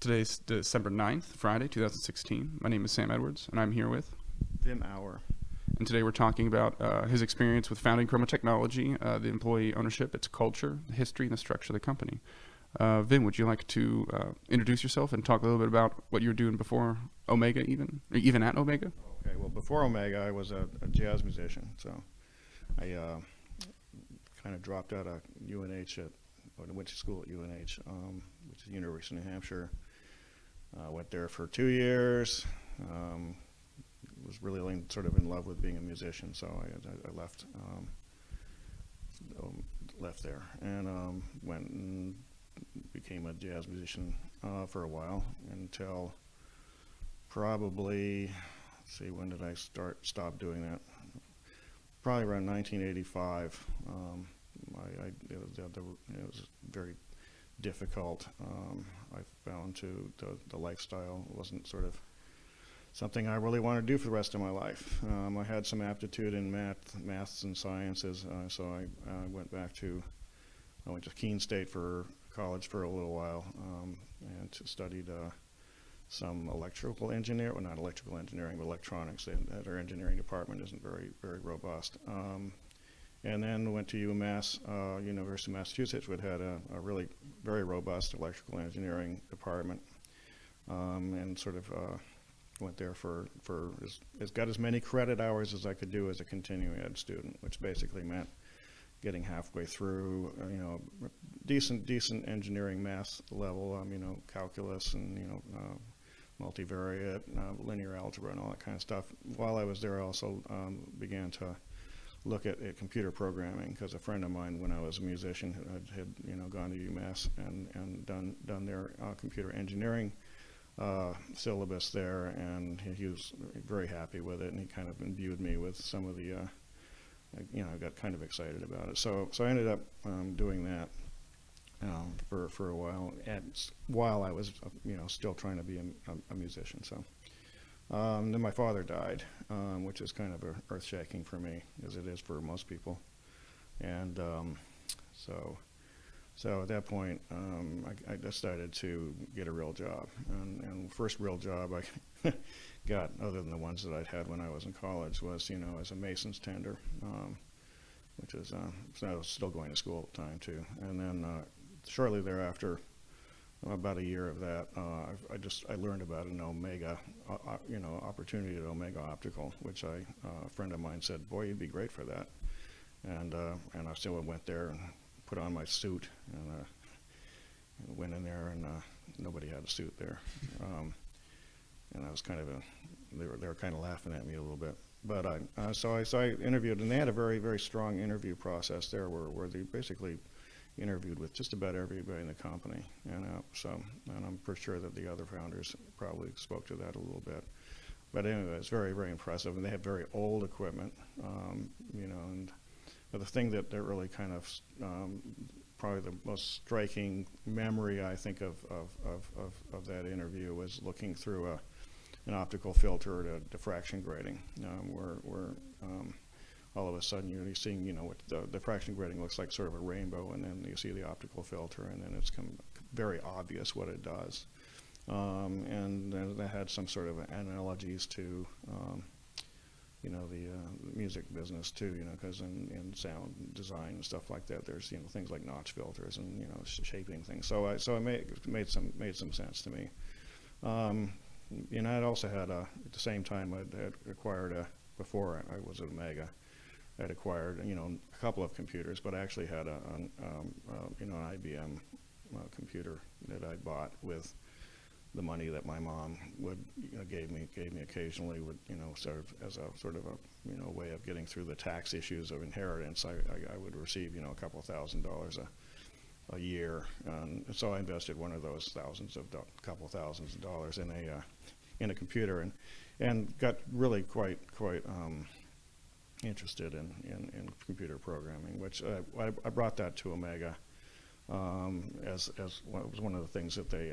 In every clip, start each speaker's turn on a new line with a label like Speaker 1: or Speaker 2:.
Speaker 1: Today's December 9th, Friday, 2016. My name is Sam Edwards, and I'm here with.
Speaker 2: Vim Auer.
Speaker 1: And today we're talking about his experience with founding Chroma Technology, the employee ownership, its culture, the history, and the structure of the company. Vim, would you like to introduce yourself and talk a little bit about what you were doing before Omega or even at Omega?
Speaker 2: Okay, well, before Omega, I was a jazz musician, so I kind of dropped out of UNH went to school at UNH, which is University of New Hampshire. Went there for 2 years. Was really sort of in love with being a musician, so I left left there and went and became a jazz musician for a while until probably, let's see, when did I stop doing that? Probably around 1985. It was very difficult. I found the lifestyle wasn't sort of something I really want to do for the rest of my life. I had some aptitude in maths and sciences, so I went to Keene State for college for a little while and studied some electrical engineering, well, not electrical engineering, but electronics. Our engineering department isn't very robust. And then went to UMass, University of Massachusetts, which had a really very robust electrical engineering department, and sort of went there for got as many credit hours as I could do as a continuing ed student, which basically meant getting halfway through, decent engineering math level, calculus and multivariate, linear algebra, and all that kind of stuff. While I was there, I also began to look at computer programming, because a friend of mine, when I was a musician, had gone to UMass and done their computer engineering syllabus there, and he was very happy with it, and he kind of imbued me with some of the I got kind of excited about it. So I ended up doing that for a while, while I was still trying to be a musician. So then my father died, which is kind of earth-shaking for me, as it is for most people. And so at that point, I decided to get a real job. And first real job I got, other than the ones that I'd had when I was in college, was as a mason's tender, which is so I was still going to school at the time too. And then shortly thereafter, about a year of that, I learned about an Omega, opportunity at Omega Optical, which a friend of mine said, "Boy, you'd be great for that." And I still went there and put on my suit and went in there, and nobody had a suit there, and I was kind of they were kind of laughing at me a little bit. But so I interviewed, and they had a very strong interview process there, where they basically interviewed with just about everybody in the company, and I'm pretty sure that the other founders probably spoke to that a little bit. But anyway, it's very impressive, and they have very old equipment, but the thing that really kind of probably the most striking memory I think of that interview was looking through an optical filter at a diffraction grating, where all of a sudden you're seeing, what the diffraction grating looks like, sort of a rainbow, and then you see the optical filter, and then it's very obvious what it does. And that had some sort of analogies to, the music business too, because in sound design and stuff like that, there's things like notch filters and shaping things. So it made some sense to me. I'd also had at the same time I'd acquired before I was at Omega. I'd acquired, a couple of computers, but I actually had an IBM computer that I bought with the money that my mom gave me occasionally, sort of as a way of getting through the tax issues of inheritance. I would receive, a couple $1,000s a year, and so I invested one of those couple thousands of dollars in a computer, and got really quite interested in computer programming, which I brought that to Omega as was one of the things that they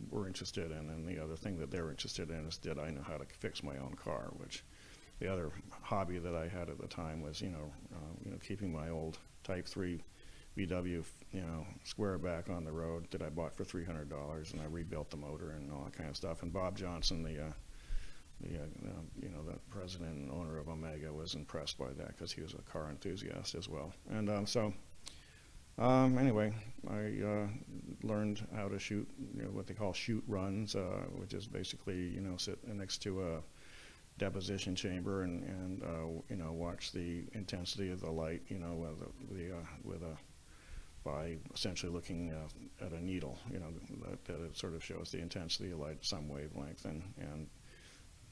Speaker 2: were interested in, and the other thing that they were interested in is, did I know how to fix my own car? Which the other hobby that I had at the time was keeping my old Type 3 VW, square back on the road that I bought for $300, and I rebuilt the motor and all that kind of stuff. And Bob Johnson, the president and owner of Omega, was impressed by that because he was a car enthusiast as well. And anyway, I learned how to shoot, what they call shoot runs, which is basically, sit next to a deposition chamber and watch the intensity of the light, by essentially looking at a needle, that it sort of shows the intensity of light at some wavelength, and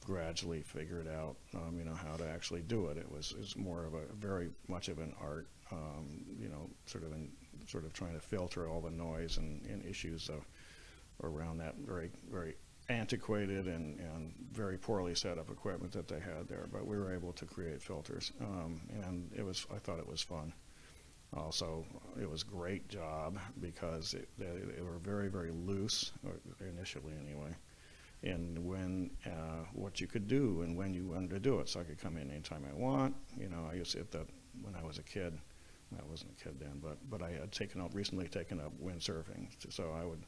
Speaker 2: gradually figured out, how to actually do it. It was more of a very much of an art, sort of trying to filter all the noise and issues around that very, very antiquated and very poorly set up equipment that they had there. But we were able to create filters, and I thought it was fun. Also, it was a great job because they were very, very loose, or initially anyway, in what you could do and when you wanted to do it. So I could come in anytime I want. I used to, when I was a kid, I wasn't a kid then, but I had recently taken up windsurfing. So I would,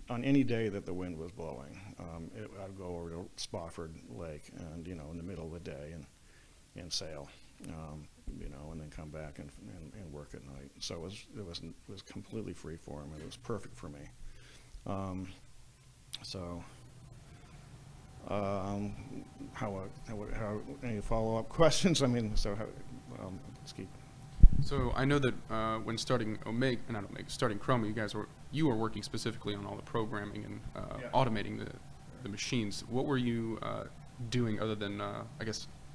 Speaker 2: on any day that the wind was blowing, I'd go over to Spofford Lake and, in the middle of the day and sail. And then come back and work at night. So it was completely free form, and it was perfect for me. How any follow-up questions? Let's keep.
Speaker 1: So I know that when starting starting Chroma, you were working specifically on all the programming and automating the machines. What were you doing other than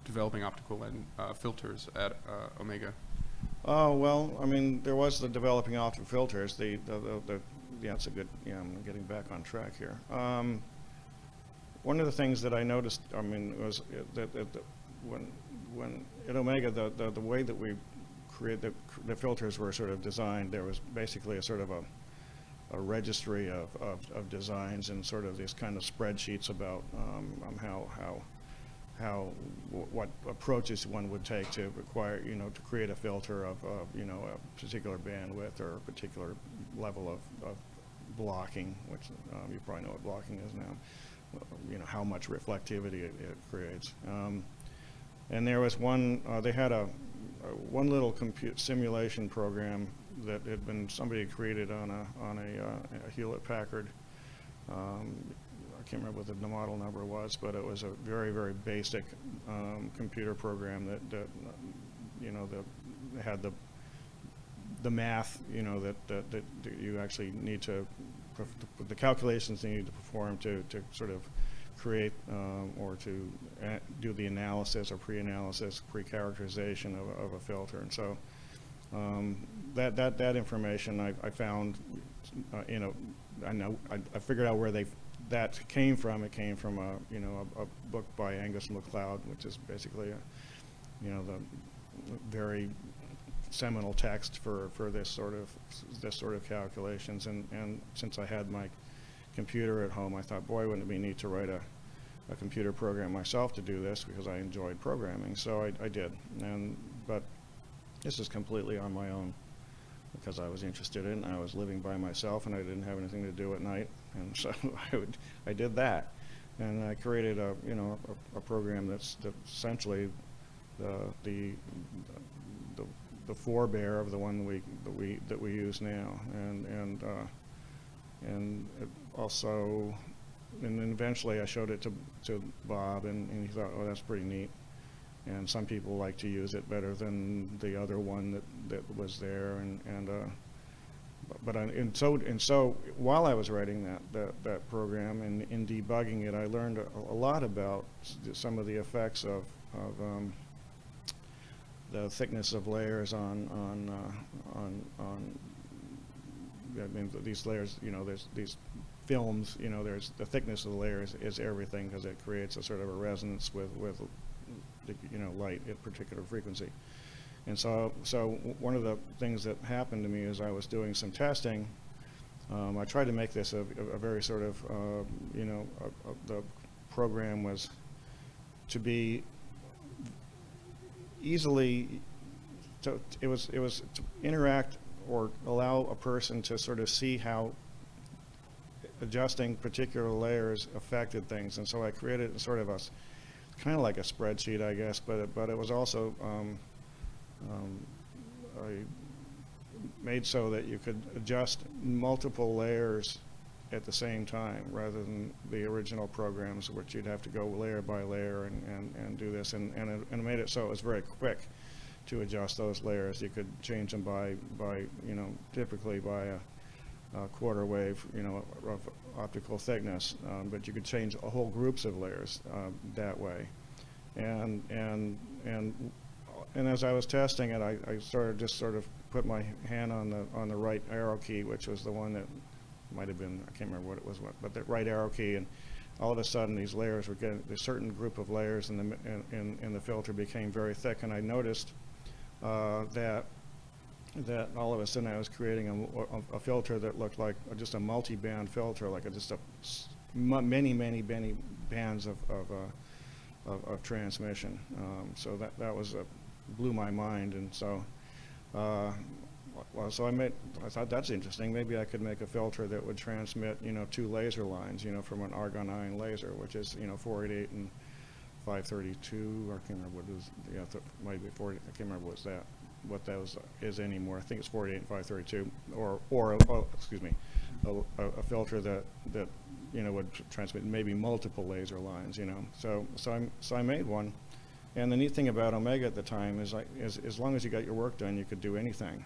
Speaker 1: developing optical and filters at Omega?
Speaker 2: Oh, well, there was the developing optical filters. It's a good. I'm getting back on track here. One of the things that I noticed, was that when at Omega, the way that we created the filters were sort of designed, there was basically a sort of a registry of designs and sort of these kind of spreadsheets about what approaches one would take to require, to create a filter of, a particular bandwidth or a particular level of blocking, which you probably know what blocking is now, how much reflectivity it creates. And there was they had one little simulation program that had been somebody had created on a Hewlett-Packard. I can't remember what the model number was, but it was a very, very basic computer program that had the math, that you actually need to, the calculations you need to perform to sort of create or to do the analysis or pre-analysis, pre-characterization of a filter. And so that information I found, I figured out where that came from. It came from a book by Angus MacLeod, which is basically the very seminal text for this sort of calculations. And since I had my computer at home, I thought, boy, wouldn't it be neat to write a computer program myself to do this, because I enjoyed programming. So I did. But this is completely on my own, because I was interested in it, and I was living by myself, and I didn't have anything to do at night, and so I did that, and I created a program that's essentially the forebear of the one that we use now, and it also, and then eventually I showed it to Bob, and he thought, oh, that's pretty neat. And some people like to use it better than the other one that was there, so while I was writing that program and in debugging it, I learned a lot about some of the effects of the thickness of layers on these layers. There's these films. There's the thickness of the layers is everything, because it creates a sort of a resonance with light at particular frequency. And so one of the things that happened to me is I was doing some testing. I tried to make this a very sort of, the program was to be easily it was to interact or allow a person to sort of see how adjusting particular layers affected things. And so I created sort of a kind of like a spreadsheet, I guess, but it was also I made so that you could adjust multiple layers at the same time, rather than the original programs, which you'd have to go layer by layer and do this, and it made it so it was very quick to adjust those layers. You could change them by typically by a quarter wave, of optical thickness, but you could change whole groups of layers that way. And as I was testing it, I sort of put my hand on the right arrow key, which was the one that might have been, I can't remember what it was, but the right arrow key, and all of a sudden these layers were getting, a certain group of layers in the filter became very thick, and I noticed that all of a sudden I was creating a filter that looked like just a multi-band filter, like many bands of transmission. So that was blew my mind, and so so I thought that's interesting. Maybe I could make a filter that would transmit 2 laser lines, from an argon ion laser, which is 488 and 532. I can't remember what it is. Yeah, might be 40. I can't remember what that is anymore. I think it's 488 and 532, or excuse me, a filter that would transmit maybe multiple laser lines. So I made one. And the neat thing about Omega at the time is as long as you got your work done, you could do anything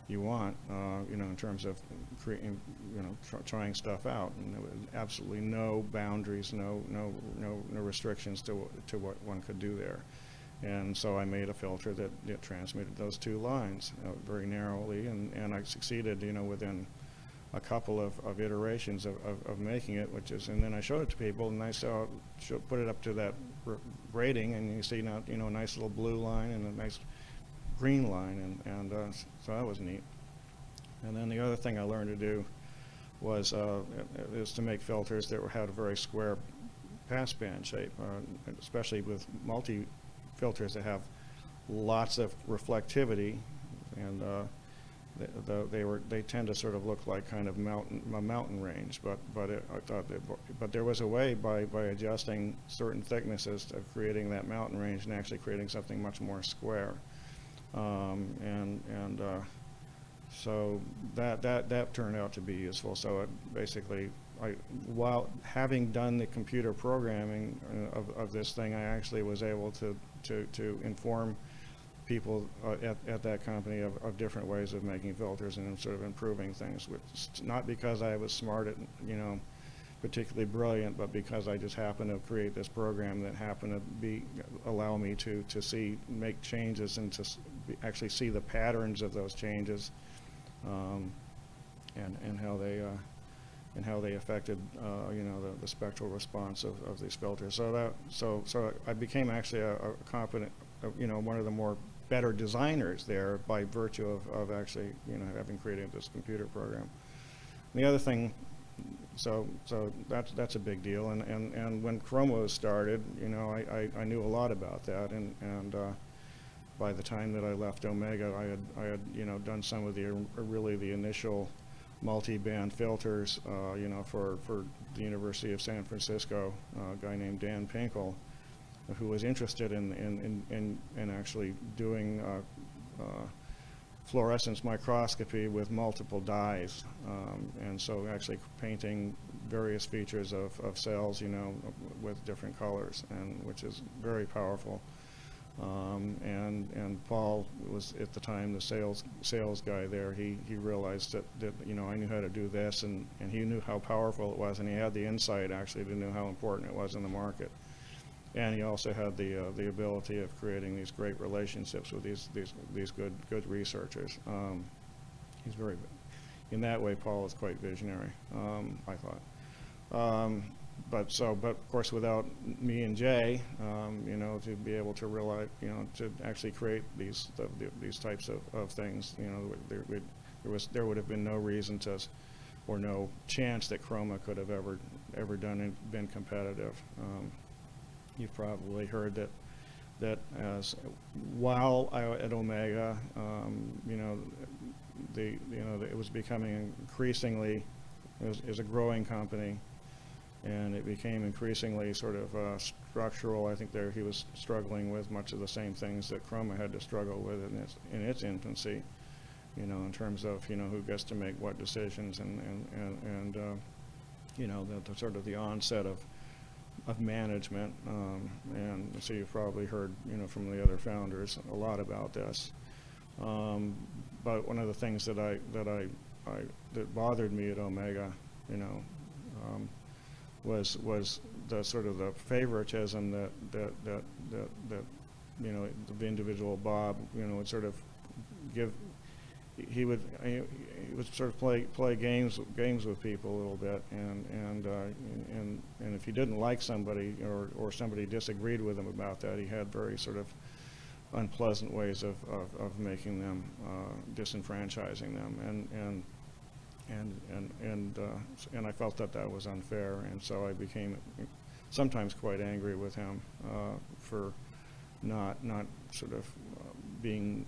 Speaker 2: you want, in terms of creating, trying stuff out, and there was absolutely no boundaries, no restrictions to what one could do there. And so I made a filter that transmitted those 2 lines very narrowly, and I succeeded, within a couple of iterations of making it, and then I showed it to people, and I put it up to that rating, and you see now, a nice little blue line and a nice green line, and so that was neat. And then the other thing I learned to do was to make filters that had a very square passband shape, especially with multi-filters that have lots of reflectivity, and they tend to sort of look like kind of a mountain range, but there was a way by adjusting certain thicknesses of creating that mountain range and actually creating something much more square, so that turned out to be useful. So it basically, while having done the computer programming of this thing, I actually was able to inform people at that company of different ways of making filters and sort of improving things, which not because I was smart at, particularly brilliant, but because I just happened to create this program that happened to allow me to make changes and to actually see the patterns of those changes, and how they affected the spectral response of these filters. So I became actually a competent, one of the better designers there by virtue of actually having created this computer program. And the other thing, so that's a big deal. And when Chroma was started, I knew a lot about that, and by the time that I left Omega, I had done some of the initial multi-band filters, for the University of San Francisco, a guy named Dan Pinkel, who was interested in actually doing fluorescence microscopy with multiple dyes, and so actually painting various features of cells, with different colors, and which is very powerful. And Paul was at the time the sales guy there. He realized that I knew how to do this, and he knew how powerful it was, and he had the insight actually to know how important it was in the market. And he also had the ability of creating these great relationships with these good researchers. He's very, in that way, Paul is quite visionary, I thought. But of course, without me and Jay, to be able to realize, to actually create these types of things, there would have been no reason or no chance that Chroma could have ever done and been competitive. You've probably heard that that as while at Omega, it was becoming increasingly, is a growing company, and it became increasingly sort of structural. I think there he was struggling with much of the same things that Chroma had to struggle with in its infancy, in terms of who gets to make what decisions, and the sort of the onset of management, and so you've probably heard from the other founders a lot about this. But one of the things that bothered me at Omega, was the sort of the favoritism that the individual Bob would sort of give. He would sort of play games with people a little bit, and if he didn't like somebody, or somebody disagreed with him about that, he had very sort of unpleasant ways of making them, disenfranchising them, and I felt that was unfair, and so I became sometimes quite angry with him for not sort of being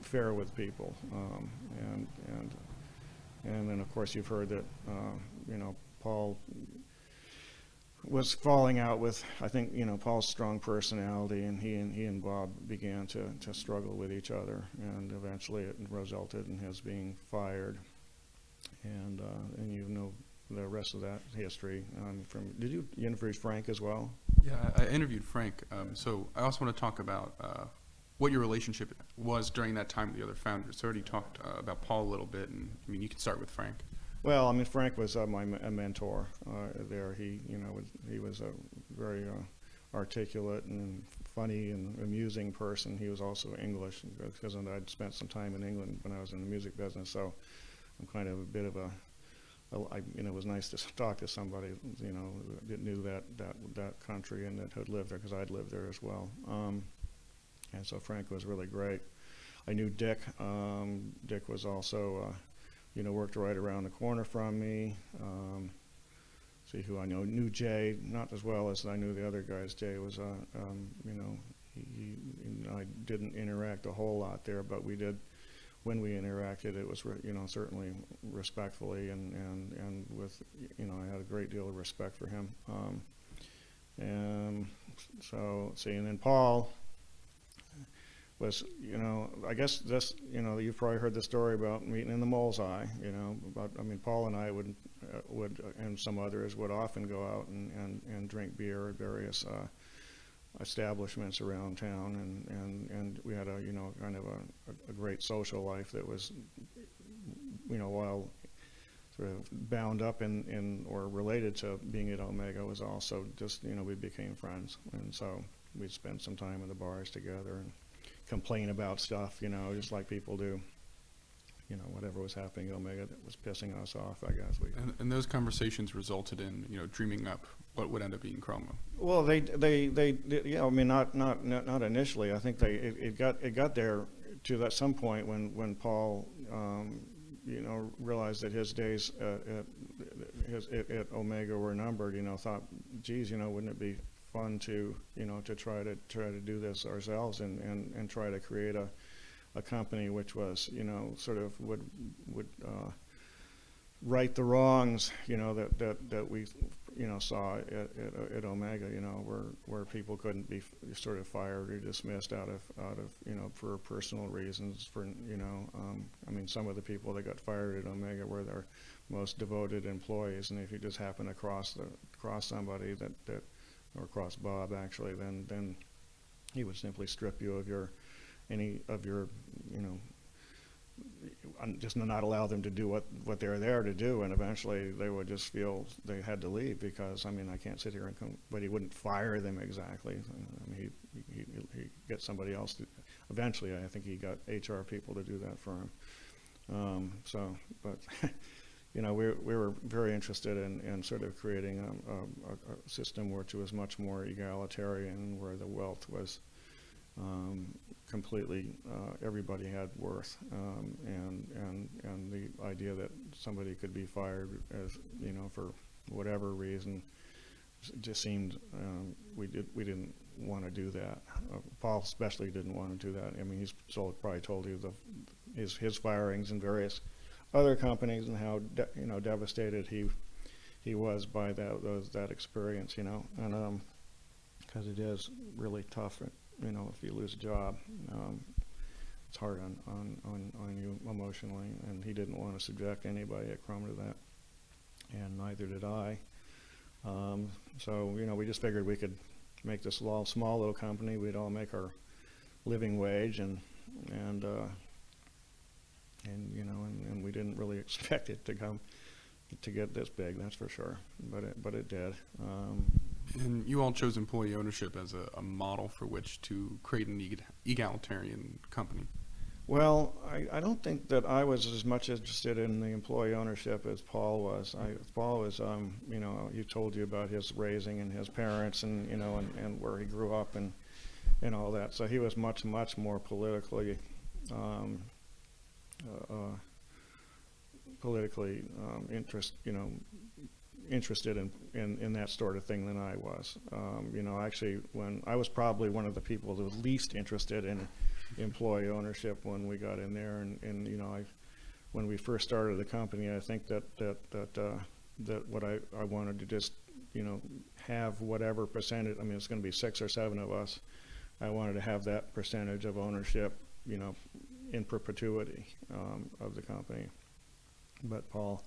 Speaker 2: fair with people, and then of course you've heard that Paul was falling out with, I think, Paul's strong personality, and he and Bob began to struggle with each other, and eventually it resulted in his being fired, and the rest of that history. Did you interview Frank as well?
Speaker 1: Yeah, I interviewed Frank. So I also want to talk about what your relationship was during that time with the other founders. So I already talked about Paul a little bit, and I mean, you can start with Frank.
Speaker 2: Well, I mean, Frank was a mentor there. He was a very articulate and funny and amusing person. He was also English, because I'd spent some time in England when I was in the music business. So I'm kind of a bit of it was nice to talk to somebody that knew that country and that had lived there, because I'd lived there as well. And so Frank was really great. I knew Dick. Dick was also worked right around the corner from me. See who I know. Knew Jay, not as well as I knew the other guys. Jay was, I didn't interact a whole lot there, but we did. When we interacted, it was certainly respectfully, and with I had a great deal of respect for him. And then Paul was, I guess this, you've probably heard the story about meeting in the Mole's Eye, Paul and I would, and some others would often go out and drink beer at various establishments around town, and we had a, kind of a great social life that was, while sort of bound up in or related to being at Omega, was also just, we became friends, and so we'd spend some time in the bars together and complain about stuff, just like people do, whatever was happening at Omega that was pissing us off, I guess.
Speaker 1: And those conversations resulted in, dreaming up what would end up being Chroma.
Speaker 2: Well, they yeah, I mean, not initially. I think it got there to that some point when Paul, realized that his days at Omega were numbered. Thought, geez, wouldn't it be fun to try to do this ourselves and try to create a company which was sort of would right the wrongs that we saw at Omega, where people couldn't be sort of fired or dismissed out of for personal reasons. Some of the people that got fired at Omega were their most devoted employees, and if you just happen to cross somebody or cross Bob actually, then he would simply strip you of any of your just not allow them to do what they're there to do, and eventually they would just feel they had to leave, because I can't sit here but he wouldn't fire them exactly. He get somebody else to, eventually I think he got HR people to do that for him. But we were very interested in sort of creating a system which was much more egalitarian, where the wealth was completely, everybody had worth, and the idea that somebody could be fired as for whatever reason just seemed we didn't want to do that. Paul especially didn't want to do that. I mean, he's probably told you his firings in various other companies and how devastated he was by that experience, and because it is really tough, if you lose a job, it's hard on you emotionally, and he didn't want to subject anybody at Chroma to that, and neither did I. So we just figured we could make this small little company. We'd all make our living wage, and we didn't really expect it to get this big, that's for sure. But it did.
Speaker 1: And you all chose employee ownership as a model for which to create an egalitarian company.
Speaker 2: Well, I don't think that I was as much interested in the employee ownership as Paul was. Paul was, he told you about his raising and his parents, and and where he grew up and all that. So he was much more politically interested in that sort of thing than I was. Actually, when I was probably one of the people that was least interested in employee ownership when we got in there, and when we first started the company, I think that what I wanted to just have whatever percentage. I mean, it's going to be 6 or 7 of us. I wanted to have that percentage of ownership, in perpetuity of the company. But Paul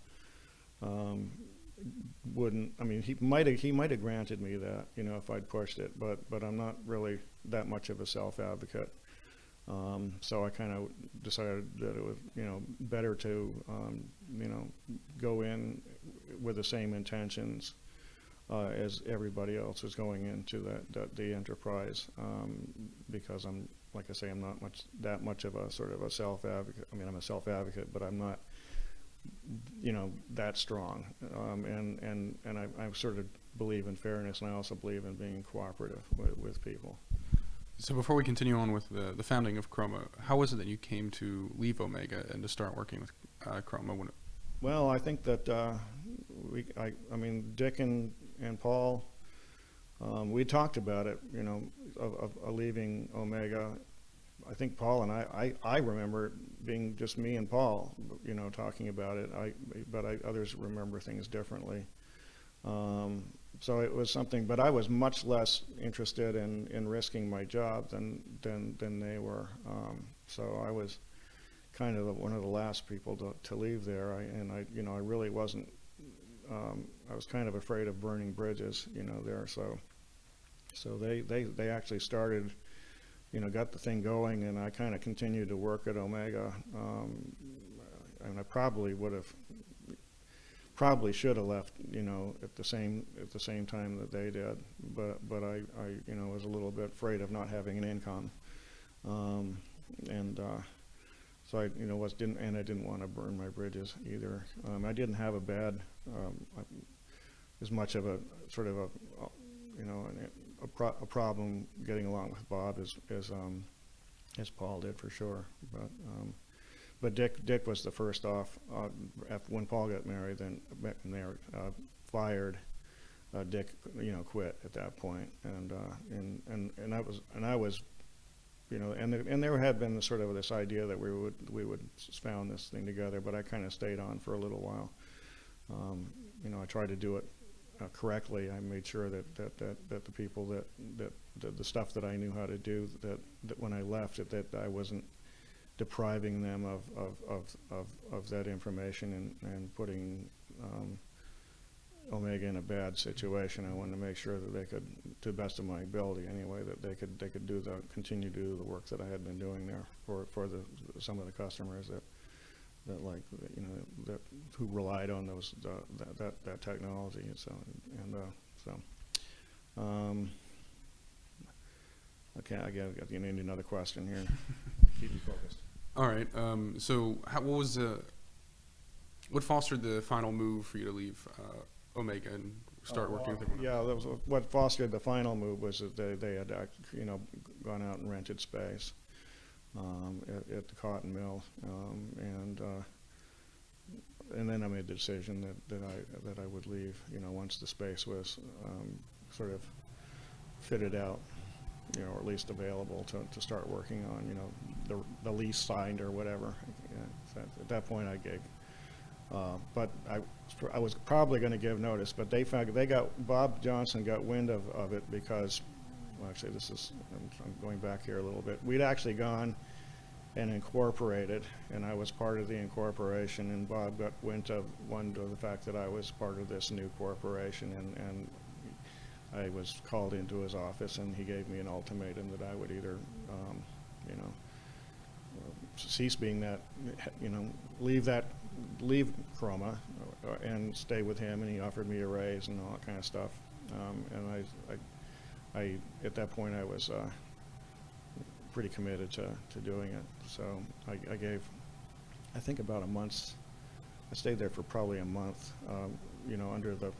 Speaker 2: wouldn't. I mean, he might have granted me that, if I'd pushed it. But I'm not really that much of a self-advocate. So I kind of decided that it was, better to, go in with the same intentions as everybody else was going into the enterprise, because like I say, I'm not that much of a sort of a self-advocate. I mean, I'm a self-advocate, but I'm not, that strong. And I sort of believe in fairness, and I also believe in being cooperative with people.
Speaker 1: So before we continue on with the founding of Chroma, how was it that you came to leave Omega and to start working with Chroma?
Speaker 2: Well, I think that I mean, Dick and Paul, we talked about it, of leaving Omega. I think Paul and I remember being just me and Paul, talking about it. But others remember things differently. So it was something, but I was much less interested in risking my job than they were. So I was kind of one of the last people to leave there. I really wasn't. I was kind of afraid of burning bridges, there. So they actually started, got the thing going, and I kind of continued to work at Omega. And I probably should have left, at the same time that they did, but I was a little bit afraid of not having an income, so I I didn't want to burn my bridges either. I didn't have as much of a sort of a problem getting along with Bob as Paul did, for sure, But Dick was the first off. When Paul got married, then they were fired. Dick, quit at that point, and I was, and there had been sort of this idea that we would found this thing together, but I kind of stayed on for a little while. I tried to do it correctly. I made sure that the people that the stuff that I knew how to do, that when I left, that I wasn't depriving them of that information and putting Omega in a bad situation. I wanted to make sure that they could, to the best of my ability anyway, that they could continue to do the work that I had been doing there for some of the customers that who relied on that technology. Okay, I got you need another question here. Keep me focused.
Speaker 1: All right. So what fostered the final move for you to leave Omega and start working with everyone else?
Speaker 2: Yeah, that was what fostered the final move was that they had gone out and rented space at the cotton mill, and then I made the decision that I would leave. Once the space was sort of fitted out. or at least available to start working on, the lease signed or whatever. So at that point, I gig. But I was probably going to give notice, but Bob Johnson got wind of it because, well, actually, I'm going back here a little bit. We'd actually gone and incorporated, and I was part of the incorporation, and Bob got wind of the fact that I was part of this new corporation, and I was called into his office, and he gave me an ultimatum that I would either, cease being that, leave Chroma and stay with him, and he offered me a raise and all that kind of stuff. And I at that point I was pretty committed to doing it. So I gave, I think, about a month's. I stayed there for probably a month, under the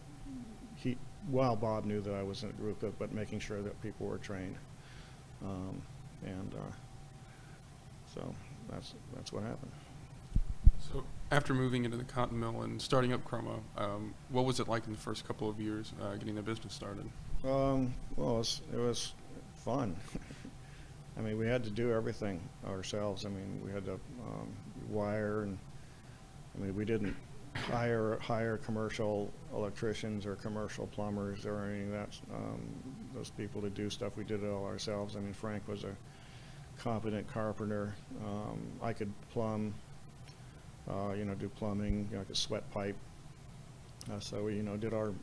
Speaker 2: heat, while Bob knew that I was in a group, but making sure that people were trained. So that's what happened.
Speaker 1: So after moving into the cotton mill and starting up Chroma, what was it like in the first couple of years getting the business started?
Speaker 2: Well, it was fun. I mean, we had to do everything ourselves. I mean, we had to wire, and I mean, we didn't hire commercial electricians or commercial plumbers or any of that, those people to do stuff. We did it all ourselves. I mean, Frank was a competent carpenter. I could plumb, do plumbing. I could sweat pipe. So we, did our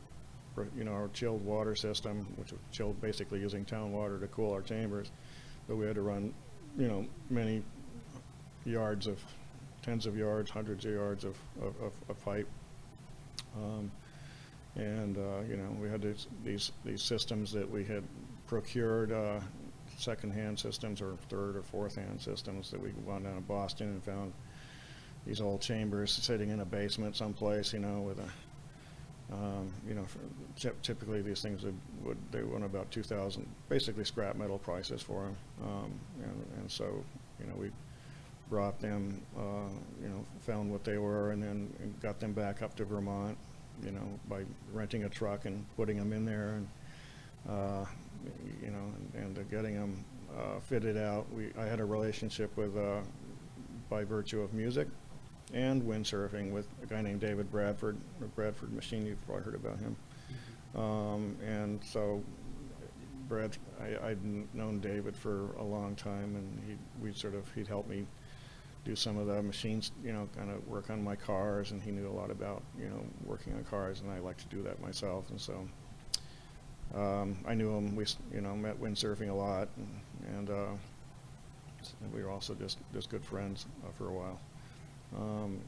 Speaker 2: chilled water system, which was chilled basically using town water to cool our chambers. But we had to run, many yards of, tens of yards, hundreds of yards of pipe. We had these systems that we had procured, second-hand systems or third or fourth-hand systems that we went down to Boston and found these old chambers sitting in a basement someplace, with a, typically these things they went about 2,000, basically scrap metal prices for them, and so we brought them, found what they were, and then got them back up to Vermont, by renting a truck and putting them in there, and getting them fitted out. I had a relationship with, by virtue of music and windsurfing, with a guy named David Bradford, Bradford Machine. You've probably heard about him. And so I'd known David for a long time, and he'd help me do some of the machines, kind of work on my cars, and he knew a lot about, working on cars, and I like to do that myself. And so I knew him. We, met windsurfing a lot, and we were also just good friends for a while.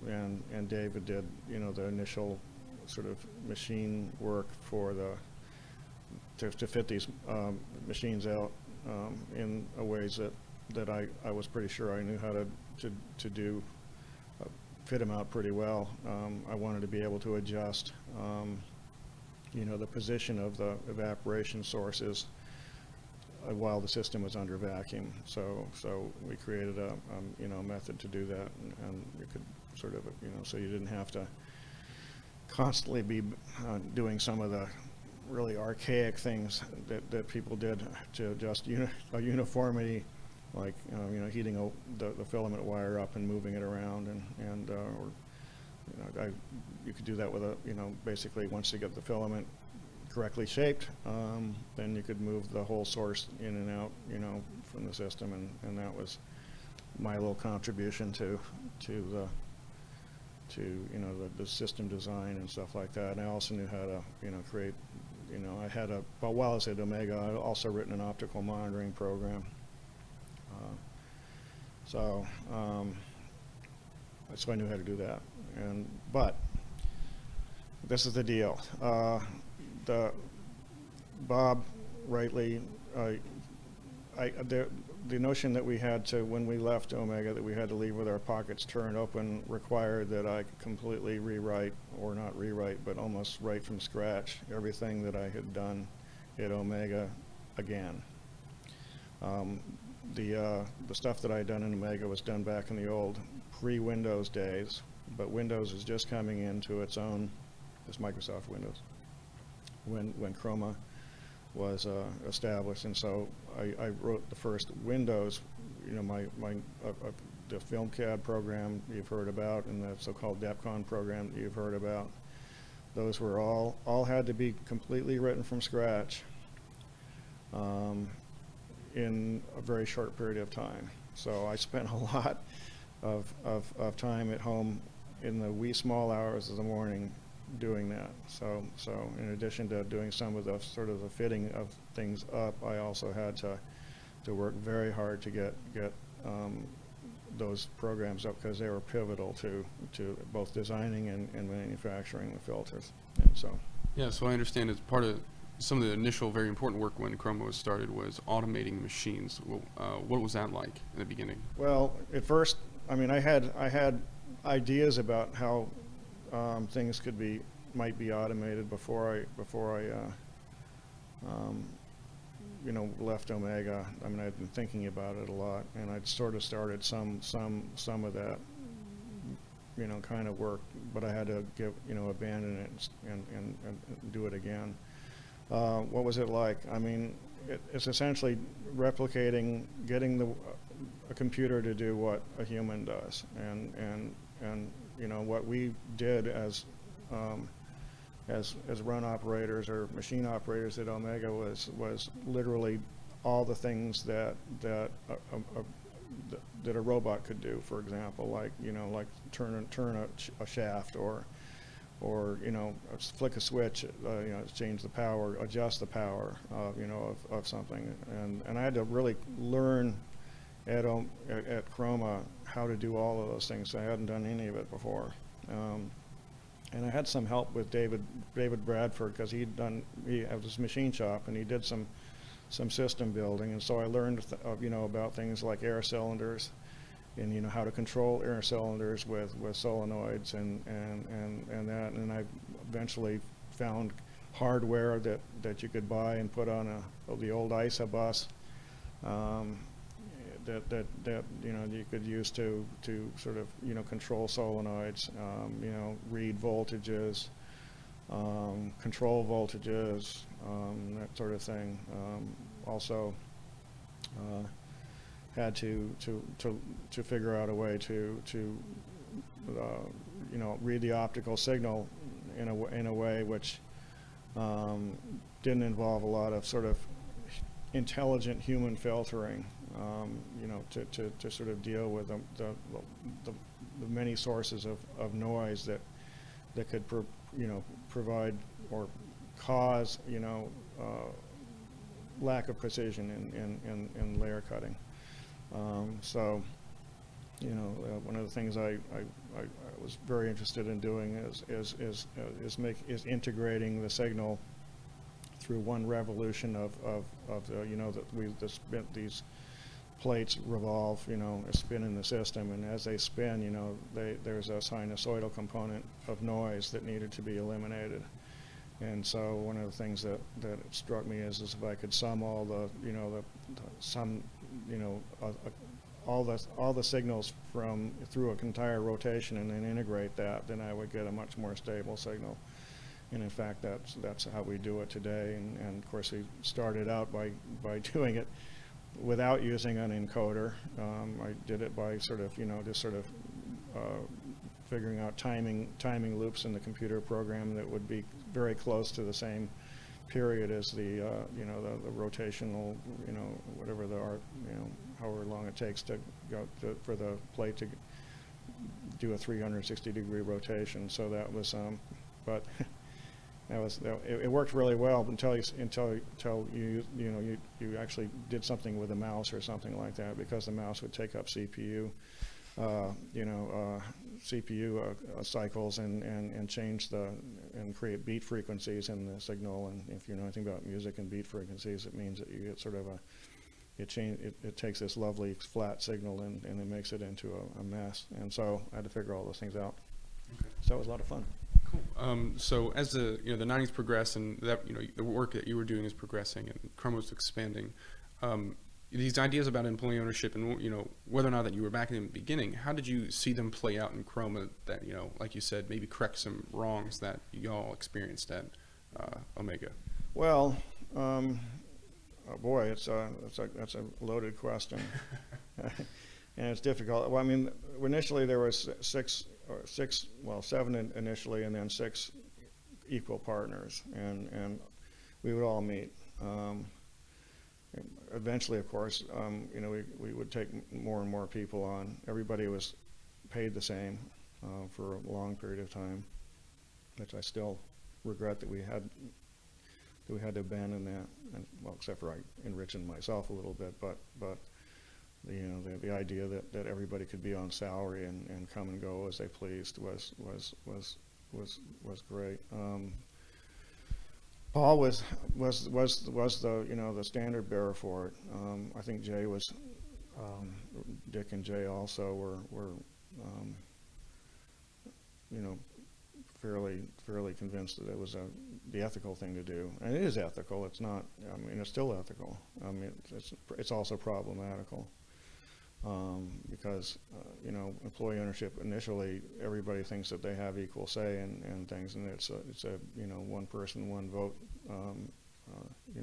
Speaker 2: And David did, the initial sort of machine work for to fit these machines out in a ways that I was pretty sure I knew how to do, fit them out pretty well. I wanted to be able to adjust, the position of the evaporation sources while the system was under vacuum. So we created a method to do that, and you could sort of, so you didn't have to constantly be doing some of the really archaic things that people did to adjust a uniformity, like heating the filament wire up and moving it around, and you could do that with basically once you get the filament correctly shaped, then you could move the whole source in and out, from the system, and that was my little contribution to the system design and stuff like that. And I also knew how to, create, I had while I was at Omega, I also written an optical monitoring program. So I knew how to do that. But this is the deal. Bob rightly, the notion that we had to, when we left Omega, that we had to leave with our pockets turned open, required that I completely rewrite, or not rewrite, but almost write from scratch everything that I had done at Omega again. The stuff that I had done in Omega was done back in the old pre-Windows days, but Windows is just coming into its own, this Microsoft Windows, when Chroma established, and so I wrote the first Windows, the FilmCAD program you've heard about, and the so-called DEPCON program that you've heard about. Those were all had to be completely written from scratch in a very short period of time. So I spent a lot of time at home in the wee small hours of the morning doing that. So in addition to doing some of the sort of the fitting of things up, I also had to work very hard to get those programs up, because they were pivotal to both designing and manufacturing the filters. And so
Speaker 1: Yeah, so I understand as part of some of the initial very important work when Chroma was started was automating machines. What was that like in the beginning?
Speaker 2: well, at first, I mean, I had ideas about how things might be automated before I left Omega. I mean, I'd been thinking about it a lot, and I'd sort of started some of that, kind of work, but I had to abandon it and do it again. What was it like? I mean, it's essentially replicating, getting a computer to do what a human does, and what we did as run operators or machine operators at Omega was literally all the things that a robot could do. For example, like turn a shaft, or flick a switch, change the power, adjust the power, of something. And I had to really learn at Chroma how to do all of those things. I hadn't done any of it before. And I had some help with David Bradford, because he had this machine shop, and he did some system building, and so I learned about things like air cylinders, and how to control air cylinders with solenoids and that, and I eventually found hardware that you could buy and put on the old ISA bus, that you could use to sort of control solenoids, read voltages, control voltages, that sort of thing. Also had to figure out a way to read the optical signal in a way which didn't involve a lot of sort of intelligent human filtering, to sort of deal with the many sources of noise that could provide or cause lack of precision in layer cutting. So one of the things I was very interested in doing is integrating the signal through one revolution of these plates revolve, spin in the system, and as they spin, there's a sinusoidal component of noise that needed to be eliminated. And so one of the things that struck me is if I could sum all the signals through an entire rotation and then integrate that, then I would get a much more stable signal. And in fact, that's how we do it today. And of course, we started out by doing it without using an encoder. I did it by sort of figuring out timing loops in the computer program that would be very close to the same period as the rotational, whatever the art, however long it takes to go for the plate to do a 360-degree rotation. So that was, but it worked really well until you actually did something with a mouse or something like that, because the mouse would take up CPU. CPU cycles and change and create beat frequencies in the signal. And if you know anything about music and beat frequencies, it means that you get sort of it takes this lovely flat signal and it makes it into a mess. And so I had to figure all those things out.
Speaker 1: Okay.
Speaker 2: So it was a lot of fun.
Speaker 1: Cool. So as the 90s progress and that the work that you were doing is progressing and Chroma was expanding, these ideas about employee ownership and whether or not that you were back in the beginning, how did you see them play out in Chroma that like you said, maybe correct some wrongs that y'all experienced at Omega?
Speaker 2: Well, Oh boy, that's a loaded question, and it's difficult. Well, I mean, initially there was seven initially, and then six equal partners, and we would all meet. Eventually, of course, we would take more and more people on. Everybody was paid the same for a long period of time, which I still regret that we had to abandon that. And, well, except for enriching myself a little bit, but the idea that everybody could be on salary and come and go as they pleased was great. Paul was the standard bearer for it. I think Jay was, Dick and Jay also were fairly convinced that it was the ethical thing to do, and it is ethical. It's not. I mean, it's still ethical. I mean, it's also problematical because employee ownership initially everybody thinks that they have equal say in things, and it's a one person one vote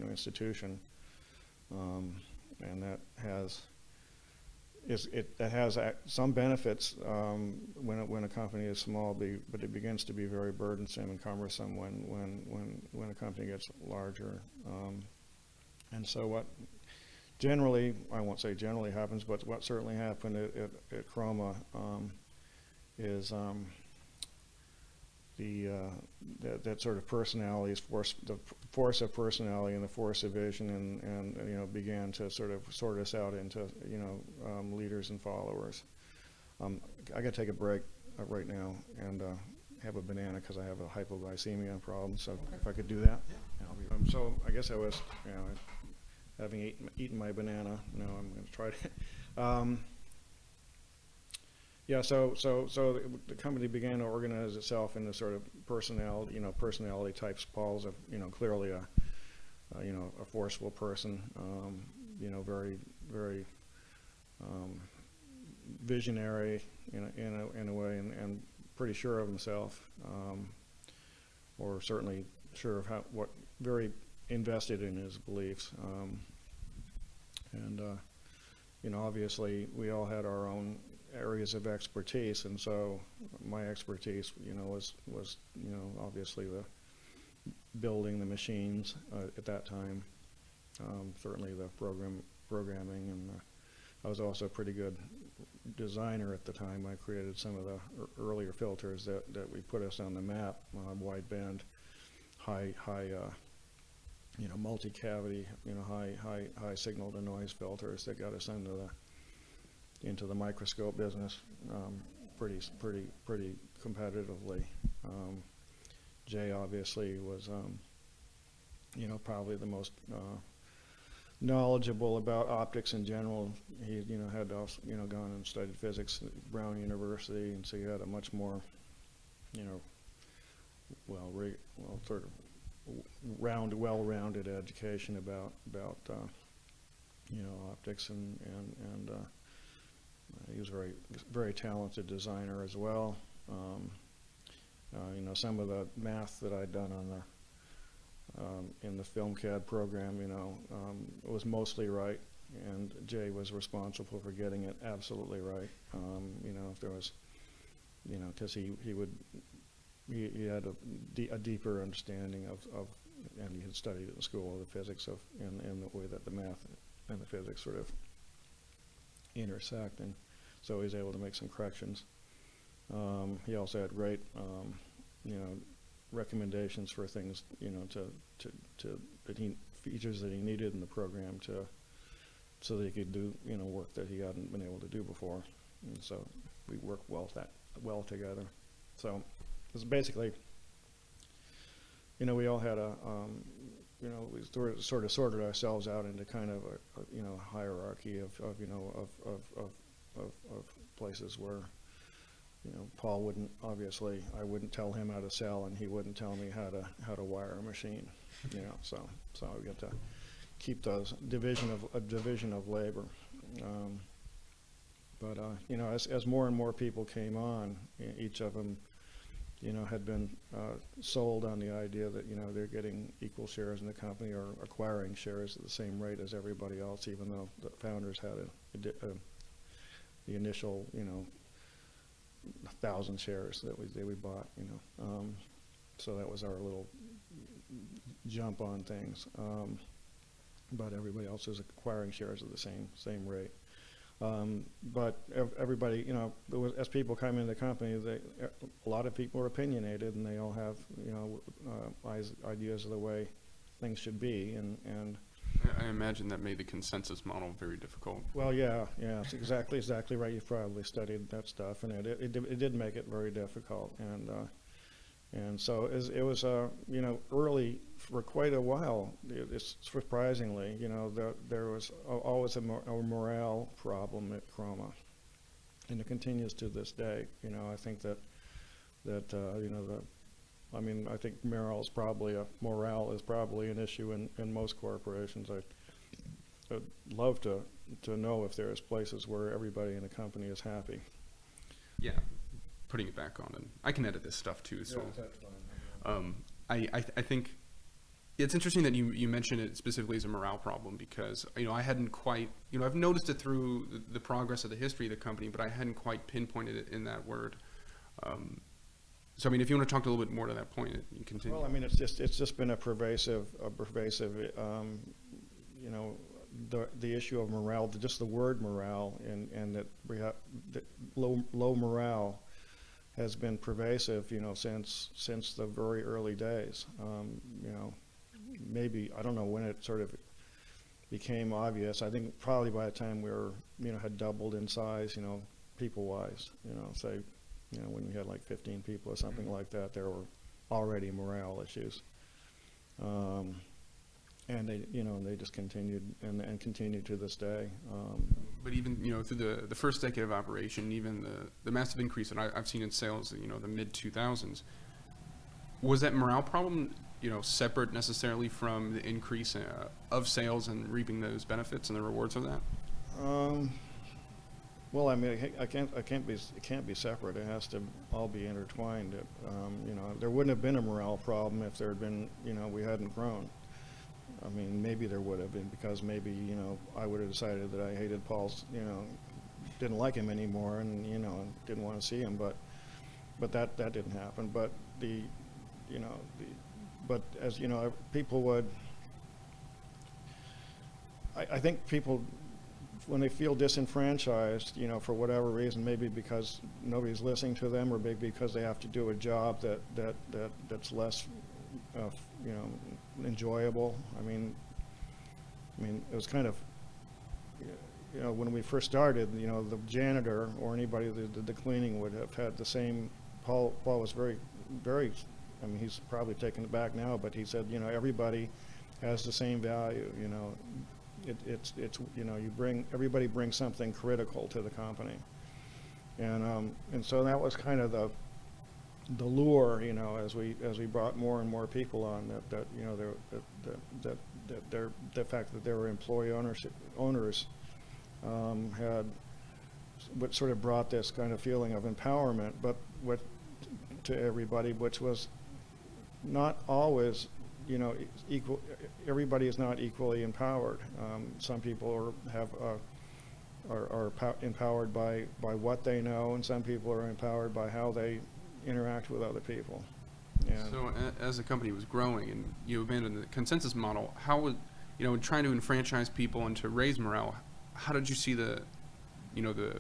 Speaker 2: institution, and that has some benefits when a company is small, but it begins to be very burdensome and cumbersome when a company gets larger. And so what generally, I won't say generally happens, but what certainly happened at Chroma is that sort of personalities, the force of personality and the force of vision, and began to sort us out into leaders and followers. I got to take a break right now and have a banana because I have a hypoglycemia problem. So okay. If I could do that. Yeah. So I guess I was having eaten my banana. Now I'm going to try to. Yeah, so the company began to organize itself into sort of personality types. Paul's clearly a forceful person, very very visionary in a way, and pretty sure of himself, or certainly sure of what very invested in his beliefs, and obviously we all had our own areas of expertise, and so my expertise, was obviously the building the machines at that time, certainly the programming, and I was also a pretty good designer at the time. I created some of the earlier filters that we put us on the map, wideband, high multi-cavity, high signal to noise filters that got us into the microscope business pretty competitively. Jay obviously was probably the most knowledgeable about optics in general. He had also gone and studied physics at Brown University, and so he had a much more well-rounded education about optics, and he was very talented designer as well. Some of the math that I'd done on in the FilmCAD program, was mostly right, and Jay was responsible for getting it absolutely right. If there was, because he had a deeper understanding of, and he had studied in school the physics of, and the way that the math and the physics sort of intersect, and so he was able to make some corrections. He also had great, recommendations for things, features that he needed in the program so that he could do, work that he hadn't been able to do before, and so we worked well together. So it was basically, we all had we sort of sorted ourselves out into kind of a hierarchy of places where, Paul wouldn't, obviously, I wouldn't tell him how to sell, and he wouldn't tell me how to wire a machine, so we get to keep those division of labor. But as more and more people came on, each of them had been sold on the idea that, they're getting equal shares in the company or acquiring shares at the same rate as everybody else, even though the founders had the initial, 1,000 shares that we bought, so that was our little jump on things. But everybody else is acquiring shares at the same rate. But everybody, as people come into the company, a lot of people are opinionated, and they all have, ideas of the way things should be, and
Speaker 1: I imagine that made the consensus model very difficult.
Speaker 2: well, yeah, it's exactly right. You've probably studied that stuff, and it did make it very difficult, and so it was early for quite a while. It's surprisingly, there was always a morale problem at Chroma, and it continues to this day. I think that I think morale is probably an issue in most corporations. I'd love to know if there's places where everybody in the company is happy.
Speaker 1: Yeah, putting it back on, and I can edit this stuff too. So,
Speaker 2: that's fine.
Speaker 1: I think it's interesting that you mention it specifically as a morale problem, because I hadn't quite, I've noticed it through the progress of the history of the company, but I hadn't quite pinpointed it in that word. So if you want to talk a little bit more to that point, you can continue.
Speaker 2: Well, it's just been a pervasive, the issue of morale, just the word morale, and that we have low morale has been pervasive, since the very early days. Maybe, I don't know when it sort of became obvious. I think probably by the time we were, had doubled in size, people-wise, say, when we had like 15 people or something like that, there were already morale issues. And they just continued and continue to this day.
Speaker 1: But even through the first decade of operation, even the massive increase that I've seen in sales, the mid 2000s, was that morale problem separate necessarily from the increase of sales and reaping those benefits and the rewards of that?
Speaker 2: Well, it can't be separate. It has to all be intertwined. There wouldn't have been a morale problem if there had been, we hadn't grown. Maybe there would have been, because maybe, I would have decided that I hated Paul's, didn't like him anymore, and, didn't want to see him, but that didn't happen. But but as people would, I think people, when they feel disenfranchised, for whatever reason, maybe because nobody's listening to them, or maybe because they have to do a job that's less, enjoyable. It was kind of, when we first started, the janitor or anybody that did the cleaning would have had the same. Paul was very, very. He's probably taken it back now, but he said, everybody has the same value. It's everybody brings something critical to the company, and so that was kind of the lure, as we brought more and more people on, the fact that there were employee owners had what sort of brought this kind of feeling of empowerment, but to everybody, which was not always, equal. Everybody is not equally empowered. Some people are empowered by what they know, and some people are empowered by how they interact with other people. And
Speaker 1: so as the company was growing and you abandoned the consensus model, how would, in trying to enfranchise people and to raise morale, how did you see the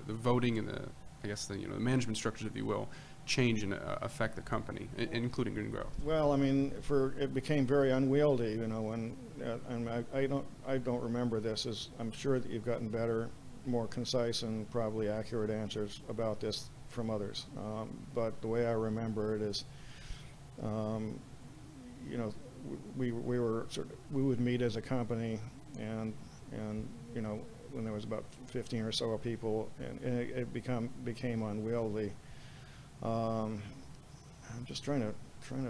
Speaker 1: voting and the management structures, if you will, change and affect the company, including Green Growth?
Speaker 2: Well, it became very unwieldy, when, and I don't remember this, as I'm sure that you've gotten better, more concise and probably accurate answers about this from others. But the way I remember it is, we would meet as a company, and when there was about 15 or so people, and it became unwieldy. I'm just trying to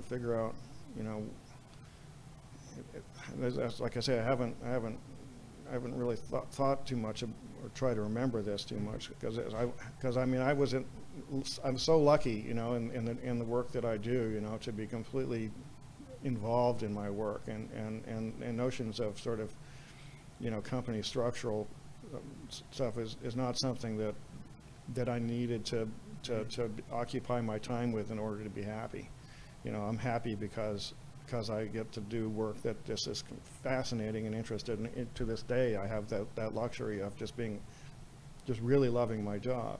Speaker 2: figure out, like I say, I haven't haven't really thought too much or try to remember this too much, because I mean I'm so lucky, you know, in the work that I do, you know, to be completely involved in my work, and notions of sort of, you know, company structural stuff is not something that I needed to occupy my time with in order to be happy. You know, I'm happy because I get to do work that just is fascinating and interested in. To this day, I have that luxury of just really loving my job,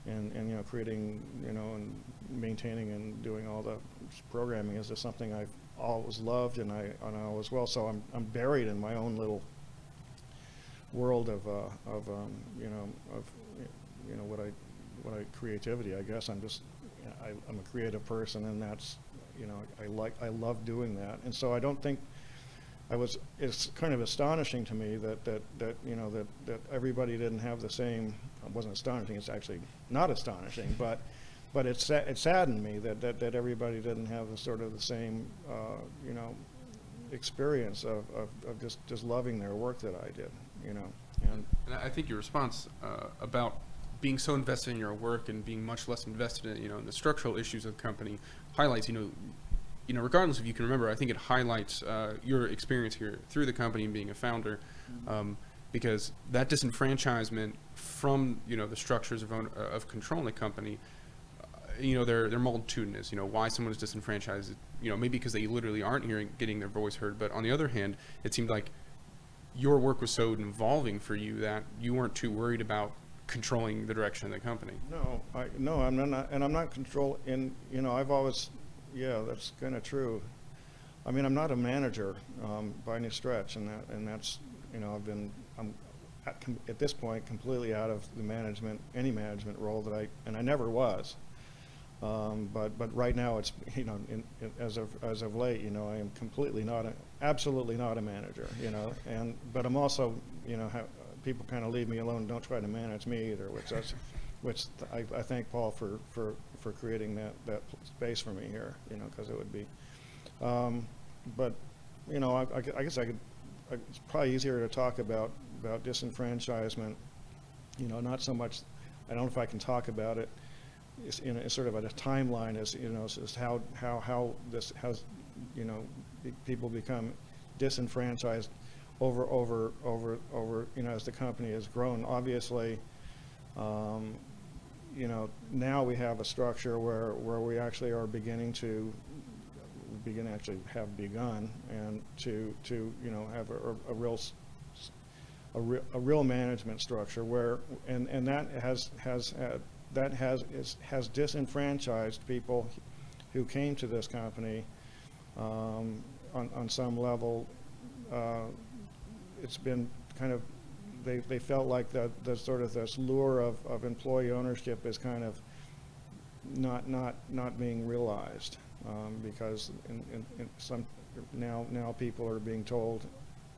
Speaker 2: and you know, creating, you know, and maintaining and doing all the programming is just something I've always loved, and I always will. So I'm buried in my own little world of what I creativity. I guess I'm a creative person, and that's, you know, I love doing that. And so I don't think it's kind of astonishing to me that you know, that everybody didn't have the same. It wasn't astonishing, it's actually not astonishing, but it saddened me that everybody didn't have the sort of the same you know, experience of just loving their work that I did, you know. And
Speaker 1: I think your response about being so invested in your work and being much less invested in, you know, in the structural issues of the company highlights, you know, regardless if you can remember, I think it highlights your experience here through the company and being a founder, because that disenfranchisement from, you know, the structures of controlling the company, you know, they're multitudinous. You know, why someone is disenfranchised, you know, maybe because they literally aren't getting their voice heard. But on the other hand, it seemed like your work was so involving for you that you weren't too worried about controlling the direction of the company.
Speaker 2: No, I'm not, and I'm not you know, I've always, yeah, that's kind of true. I mean, I'm not a manager by any stretch, and that's, you know, I'm at this point completely out of any management role and I never was. But right now it's, you know, as of late, you know, I am absolutely not a manager, you know, but I'm also, you know, people kind of leave me alone and don't try to manage me either, which I thank Paul for creating that space for me here, you know, because it would be, but, you know, I guess it's probably easier to talk about disenfranchisement, you know, not so much, I don't know if I can talk about it in a sort of a timeline as, you know, as how this has, you know, people become disenfranchised over, you know, as the company has grown. Obviously, you know, now we have a structure where we actually are actually have begun, and to you know, have a real management structure where, and that has disenfranchised people who came to this company on some level. It's been kind of, they felt like the sort of this lure of employee ownership is kind of not being realized, because in some now people are being told,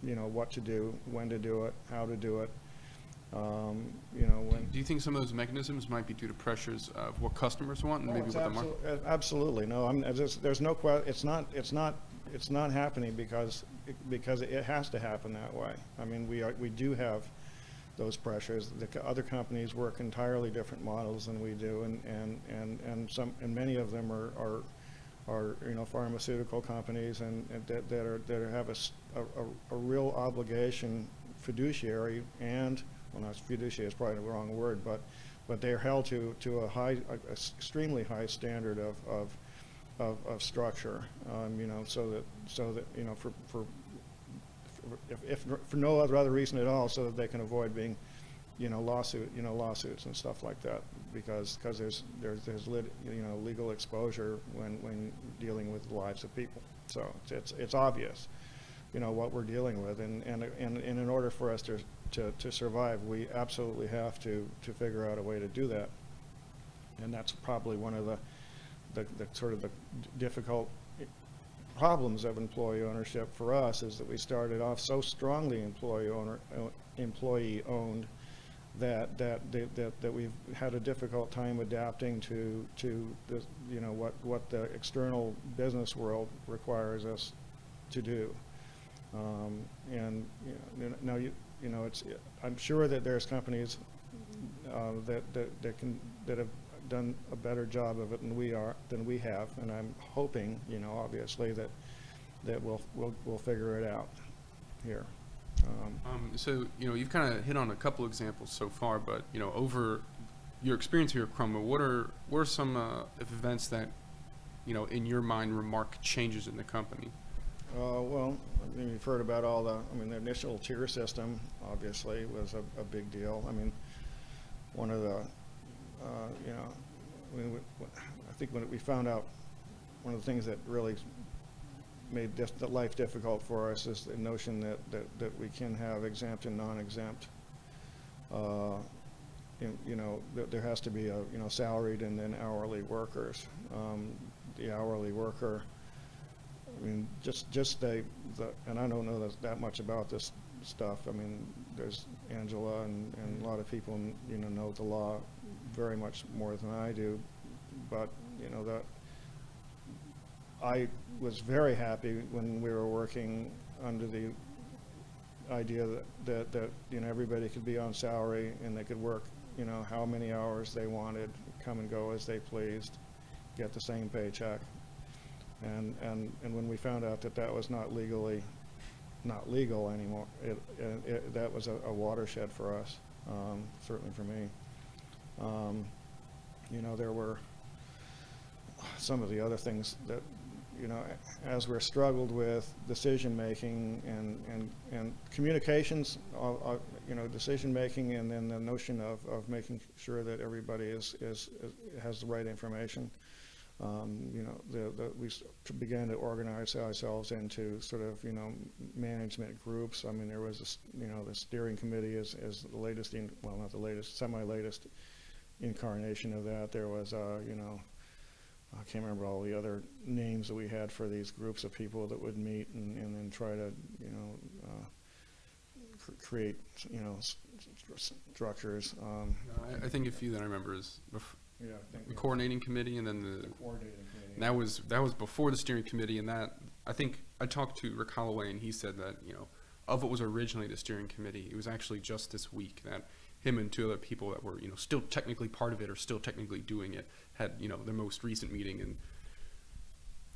Speaker 2: you know, what to do, when to do it, how to do it. You know,
Speaker 1: Do you think some of those mechanisms might be due to pressures of what customers want and maybe what the market?
Speaker 2: Absolutely, no. There's no question. It's not happening because it has to happen that way. I mean, we do have those pressures. The other companies work entirely different models than we do, and many of them are you know, pharmaceutical companies, and that have a real obligation, fiduciary, and, well, not fiduciary is probably the wrong word, but they're held to a extremely high standard of structure, you know, so that you know, if for no other reason at all, so that they can avoid being, you know, lawsuits and stuff like that, because there's you know, legal exposure when dealing with the lives of people. So it's obvious, you know, what we're dealing with, and in order for us to survive, we absolutely have to figure out a way to do that, and that's probably one of the sort of the difficult problems of employee ownership for us, is that we started off so strongly employee owned that we've had a difficult time adapting to the, you know, what the external business world requires us to do. And you know, now you know, I'm sure that there's companies that have done a better job of it than we have, and I'm hoping, you know, obviously that we'll figure it out here.
Speaker 1: So, you know, you've kind of hit on a couple examples so far, but, you know, over your experience here at Chroma, what are some events that, you know, in your mind remark changes in the company?
Speaker 2: Well, I mean, you've heard about the initial tier system obviously was a big deal. I mean, one of the, you know, I think when we found out, one of the things that really made life difficult for us is the notion that we can have exempt and non-exempt. You know, there has to be you know, salaried and then hourly workers. The hourly worker, I mean, just and I don't know that much about this stuff. I mean, there's Angela and a lot of people, you know the law very much more than I do, but you know that I was very happy when we were working under the idea that you know, everybody could be on salary and they could work, you know, how many hours they wanted, come and go as they pleased, get the same paycheck. And when we found out that was not legal anymore, that was a watershed for us, certainly for me. You know, there were some of the other things that, you know, as we're struggled with decision making and communications, you know, decision making, and then the notion of making sure that everybody has the right information. You know, we began to organize ourselves into sort of, you know, management groups. I mean, there was this, you know, the steering committee is the latest, well, not the latest, semi-latest incarnation of that. There was, you know, I can't remember all the other names that we had for these groups of people that would meet and then try to, you know, create, you know, structures.
Speaker 1: I think a few that I remember is
Speaker 2: Yeah, I think
Speaker 1: the coordinating committee, and then
Speaker 2: the coordinating committee.
Speaker 1: and that was before the steering committee, and that, I think I talked to Rick Holloway, and he said that, you know, of what was originally the steering committee, it was actually just this week that him and two other people that were, you know, still technically part of it or still technically doing it had, you know, their most recent meeting. And,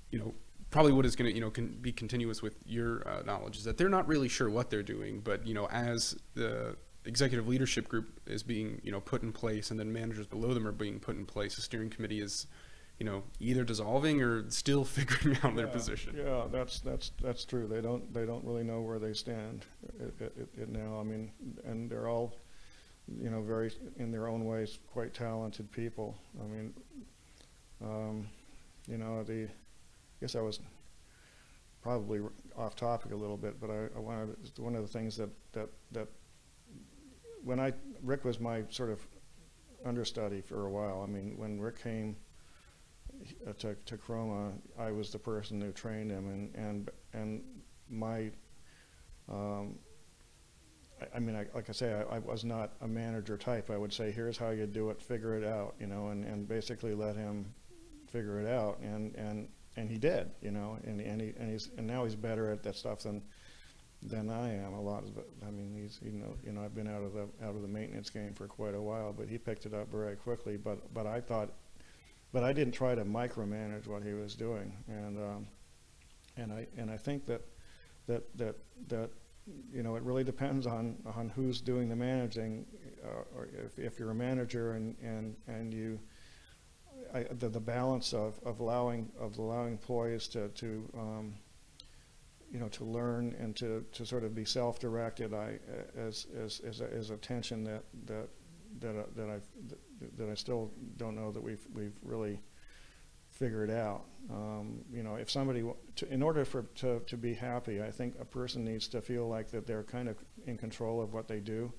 Speaker 1: you know, probably what is going to, you know, can be continuous with your knowledge is that they're not really sure what they're doing, but, you know, as the executive leadership group is being, you know, put in place, and then managers below them are being put in place, the steering committee is, you know, either dissolving or still figuring out their position.
Speaker 2: Yeah, that's true. They don't really know where they stand now. I mean, and they're all, you know, very, in their own ways, quite talented people. I mean, you know, I guess I was probably off topic a little bit, but I wanted, one of the things that when Rick was my sort of understudy for a while. I mean, when Rick came to Chroma, I was the person who trained him, and my I mean, like I say, I was not a manager type. I would say, here's how you do it, figure it out, you know, and basically let him figure it out, and he did, you know, and now he's better at that stuff than I am. A lot of it. I mean, he's, you know, I've been out of the maintenance game for quite a while, but he picked it up very quickly. But I didn't try to micromanage what he was doing, and I think that you know, it really depends on who's doing the managing, or if you're a manager and you, the balance of allowing employees to you know, to learn and to sort of be self-directed, is a tension that I still don't know that we've really figured out. You know, if somebody, in order to be happy, I think a person needs to feel like that they're kind of in control of what they do,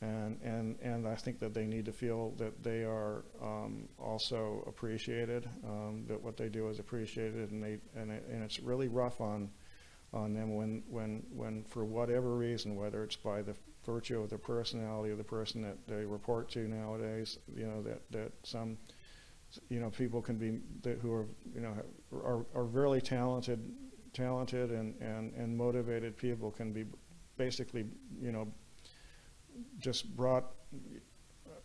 Speaker 2: and I think that they need to feel that they are also appreciated, that what they do is appreciated, and it's really rough on them when for whatever reason, whether it's by the virtue of the personality of the person that they report to nowadays, you know, that some, you know, people can be who are, you know, are really talented and motivated people can be basically, you know, just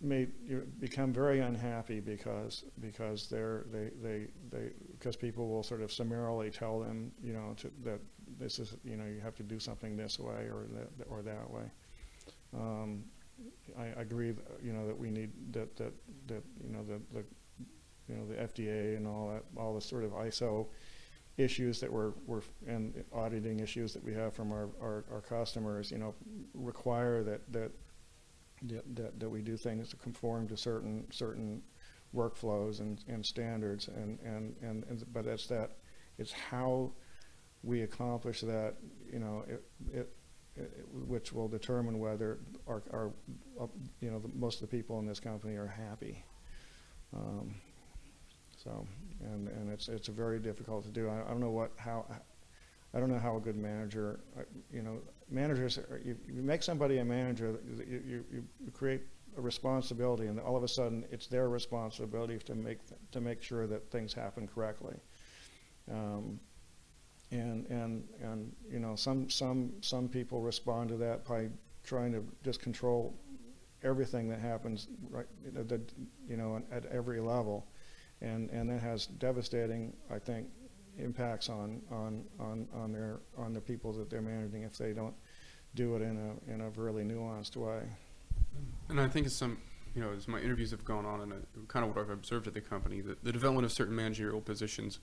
Speaker 2: made you become very unhappy because because people will sort of summarily tell them, that this is, you have to do something this way or that way. I agree, that we need that the FDA and all the sort of ISO issues that and auditing issues that we have from our customers, require that we do things to conform to certain workflows and standards, but it's how we accomplish that, which will determine whether most of the people in this company are happy. And it's very difficult to do. I don't know how a good manager, managers, you make somebody a manager, you create a responsibility, and all of a sudden it's their responsibility to make sure that things happen correctly. Some people respond to that by trying to just control everything that happens, right, at every level, and that has devastating, I think, impacts on the people that they're managing if they don't do it in a really nuanced way.
Speaker 1: And I think as my interviews have gone on, and kind of what I've observed at the company, the development of certain managerial positions,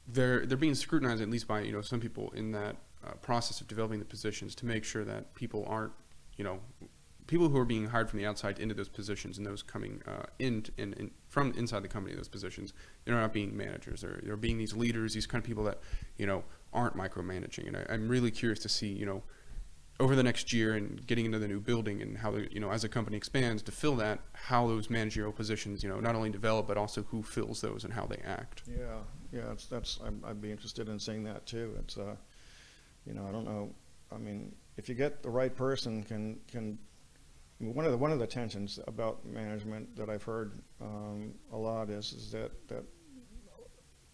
Speaker 1: they're being scrutinized, at least by some people in that process of developing the positions, to make sure that people aren't, people who are being hired from the outside into those positions, and those coming in from inside the company, those positions, they're not being managers. They're being these leaders, these kind of people that aren't micromanaging. And I'm really curious to see over the next year and getting into the new building, and how as a company expands to fill that, how those managerial positions not only develop, but also who fills those and how they act.
Speaker 2: Yeah, I'd be interested in seeing that too. It's I don't know. I mean, if you get the right person, one of the tensions about management that I've heard a lot is that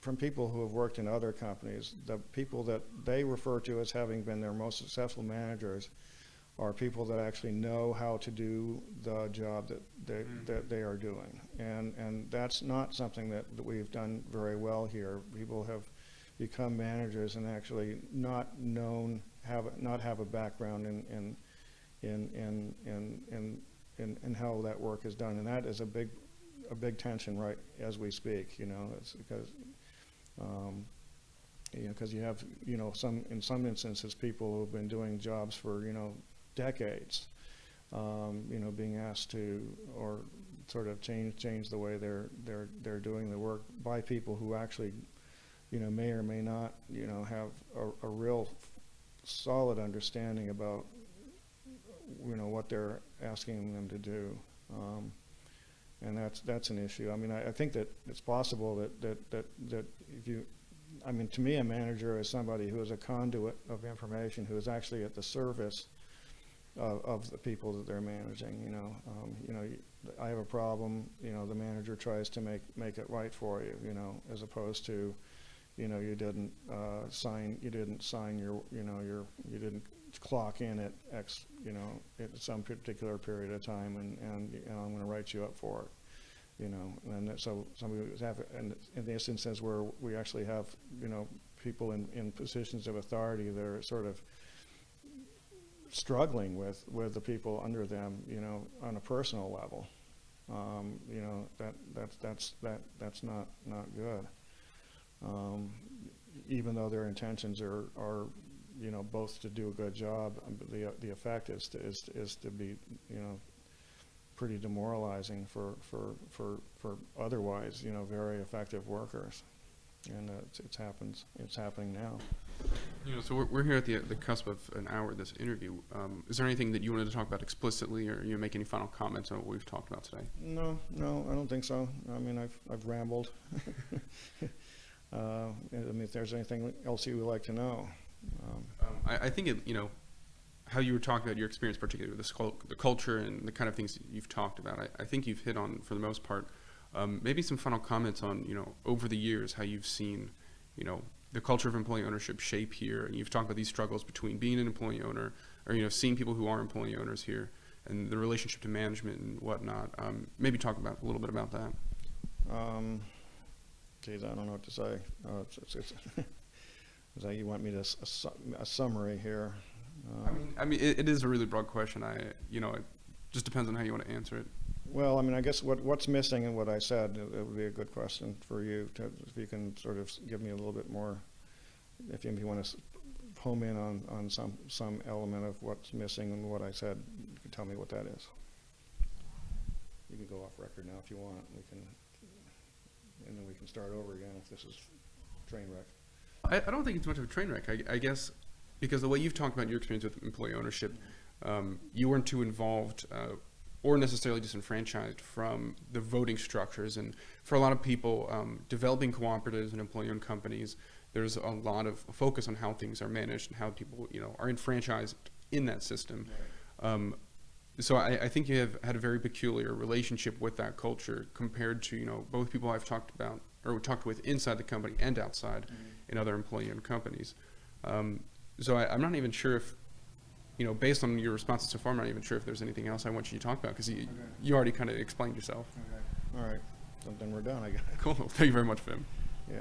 Speaker 2: from people who have worked in other companies, the people that they refer to as having been their most successful managers are people that actually know how to do the job that they are doing, and that's not something that we've done very well here. People have become managers and actually not have a background in how that work is done, and that is a big tension right as we speak. It's because because you have in some instances people who have been doing jobs for decades, being asked to or sort of change the way they're doing the work by people who actually may or may not have a real solid understanding about what they're asking them to do, and that's an issue. I mean, I think that it's possible that if you, I mean, to me, a manager is somebody who is a conduit of information, who is actually at the service of the people that they're managing. I have a problem. The manager tries to make it right for you. As opposed to, you didn't sign your, you didn't clock in at X, at some particular period of time, and I'm going to write you up for it. And so somebody have, and in this instance where we actually have, people in positions of authority that are sort of struggling with the people under them, on a personal level, that's not good. Even though their intentions are both to do a good job, the effect is to be pretty demoralizing for otherwise very effective workers, and it's happening now.
Speaker 1: So we're here at the cusp of an hour of this interview. Is there anything that you wanted to talk about explicitly, or make any final comments on what we've talked about today?
Speaker 2: No, I don't think so. I mean, I've rambled. I mean, if there's anything else you would like to know.
Speaker 1: I think how you were talking about your experience, particularly with the culture and the kind of things that you've talked about, I think you've hit on, for the most part, maybe some final comments on, over the years, how you've seen, the culture of employee ownership shape here. And you've talked about these struggles between being an employee owner, or seeing people who are employee owners here and the relationship to management and whatnot. Maybe talk about a little bit about that.
Speaker 2: Geez, I don't know what to say. It's is that you want me to a summary here?
Speaker 1: I mean, it is a really broad question. It just depends on how you want to answer it.
Speaker 2: Well, I mean, I guess what's missing in what I said, it would be a good question for you if you can sort of give me a little bit more, if you want to home in on some element of what's missing in what I said, you can tell me what that is. You can go off record now if you want. And then we can start over again if this is train wreck.
Speaker 1: I don't think it's much of a train wreck. I guess because the way you've talked about your experience with employee ownership, you weren't too involved or necessarily disenfranchised from the voting structures. And for a lot of people, developing cooperatives and employee-owned companies, there's a lot of focus on how things are managed and how people, are enfranchised in that system.
Speaker 2: Right.
Speaker 1: So I think you have had a very peculiar relationship with that culture compared to, both people I've talked about or talked with inside the company and outside in other employee-owned companies. So I'm not even sure if, based on your responses so far, I'm not even sure if there's anything else I want you to talk about because you already kind of explained yourself.
Speaker 2: Okay. All right. So then we're done, I guess.
Speaker 1: Cool. Thank you very much, Vim.
Speaker 2: Yeah.